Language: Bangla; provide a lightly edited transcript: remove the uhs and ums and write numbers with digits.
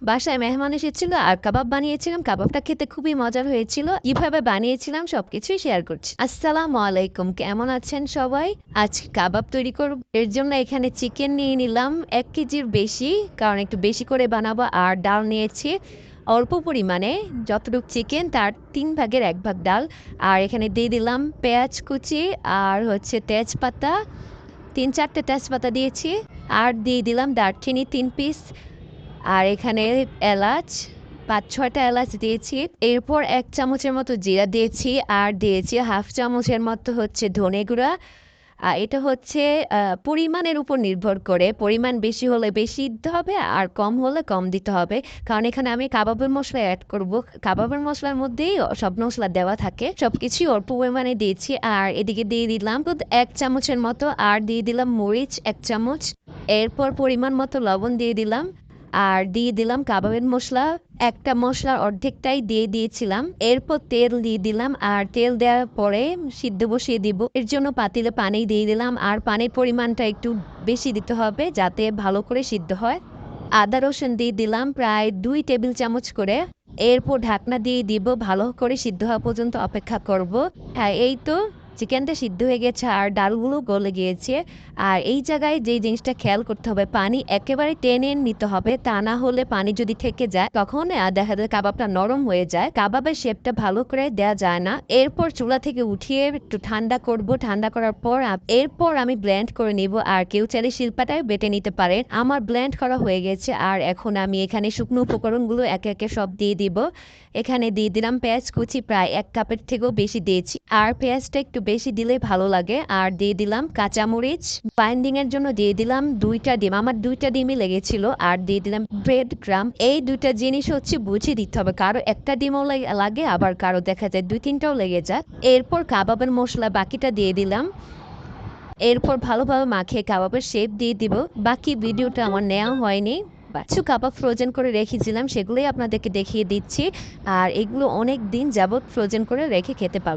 বাসায় মেহমান এসেছিল আর কাবাব বানিয়েছিলাম। কাবাবটা খেতে খুবই মজার হয়েছিল। কিভাবে বানিয়েছিলাম সবকিছুই শেয়ার করছি। আসসালামু আলাইকুম, কেমন আছেন সবাই? আজ কাবাব তৈরি করব, এর জন্য এখানে চিকেন নিয়ে নিলাম 1 কেজির বেশি, কারণ একটু বেশি করে বানাবো। আর ডাল নিয়েছি অল্প পরিমাণে, যতটুকু চিকেন তার 1/3 ভাগ ডাল। আর এখানে দিয়ে দিলাম পেঁয়াজ কুচি, আর তেজপাতা, 3-4টে তেজপাতা দিয়েছি। আর দিয়ে দিলাম দারচিনি 3 পিস। আর এখানে এলাচ 5-6টা এলাচ দিয়েছি। এরপর 1 চামচের মতো জিরা দিয়েছি, আর দিয়েছি 1/2 চামচের মতো ধনে গুঁড়া। এটা পরিমাণের উপর নির্ভর করে, পরিমাণ বেশি হলে বেশি দিতে হবে আর কম হলে কম দিতে হবে, কারণ এখানে আমি কাবাবের মশলা অ্যাড করব। কাবাবের মশলার মধ্যেই সব মশলা দেওয়া থাকে, সবকিছুই অল্প পরিমাণে দিয়েছি। আর এদিকে দিয়ে দিলাম দুধ 1 চামচের মতো, আর দিয়ে দিলাম মরিচ 1 চামচ। এরপর পরিমাণ মতো লবণ দিয়ে দিলাম, আর দিয়ে দিলাম কাবাবের মশলা। একটা মশলার অর্ধেকটাই দিয়ে দিয়েছিলাম। এরপর তেল দিয়ে দিলাম, আর তেল দেওয়ার পরে সিদ্ধ বসিয়ে দিব। এর জন্য পাতিলে পানি দিয়ে দিলাম, আর পানির পরিমাণটা একটু বেশি দিতে হবে যাতে ভালো করে সিদ্ধ হয়। আদা রসুন দিয়ে দিলাম প্রায় 2 টেবিল চামচ করে। এরপর ঢাকনা দিয়ে দিব, ভালো করে সিদ্ধ হওয়া পর্যন্ত অপেক্ষা করব। হ্যাঁ, এই তো চিকেনটা সিদ্ধ হয়ে গেছে আর ডালগুলো গলে গিয়েছে। আর এই জায়গায় যে জিনিসটা খেয়াল করতে হবে, পানি একেবারে টেনে নিতে হবে, তা না হলে পানি যদি থেকে যায় তখন দেখা যায় কাবাবটা নরম হয়ে যায়, কাবাবের শেপটা ভালো করে দেওয়া যায় না। এরপর চুলা থেকে উঠিয়ে একটু ঠান্ডা করব। ঠান্ডা করার পর এরপর আমি ব্লেন্ড করে নিব, আর কেউ চাইলে শিল্পাটায় বেটে নিতে পারেন। আমার ব্লেন্ড করা হয়ে গেছে, আর এখন আমি এখানে শুকনো উপকরণগুলো একে একে সব দিয়ে দিব। এখানে দিয়ে দিলাম পেঁয়াজ কুচি, প্রায় 1 কাপের থেকেও বেশি দিয়েছি, আর পেঁয়াজটা একটু বেশি দিলে ভালো লাগে। আর দিয়ে দিলাম কাঁচামরিচ, বাইন্ডিং এর জন্য দিয়ে দিলাম 2টা ডিম, আমার 2টা ডিমই লেগেছিল। আর দিয়ে দিলাম ব্রেড ক্রাম। এই 2টা জিনিস বুঝে দিতে হবে, কারো একটা ডিমও লাগে, আবার কারো দেখা যায় 2-3টাও লেগে যায়। এরপর কাবাবের মশলা বাকিটা দিয়ে দিলাম। এরপর ভালোভাবে মাখিয়ে কাবাবের শেপ দিয়ে দিব। বাকি ভিডিওটা আমার নেওয়া হয়নি, কিছু কাবাব ফ্রোজেন করে রেখেছিলাম, সেগুলোই আপনাদেরকে দেখিয়ে দিচ্ছি। আর এগুলো অনেক দিন যাবত ফ্রোজেন করে রেখে খেতে পারবো।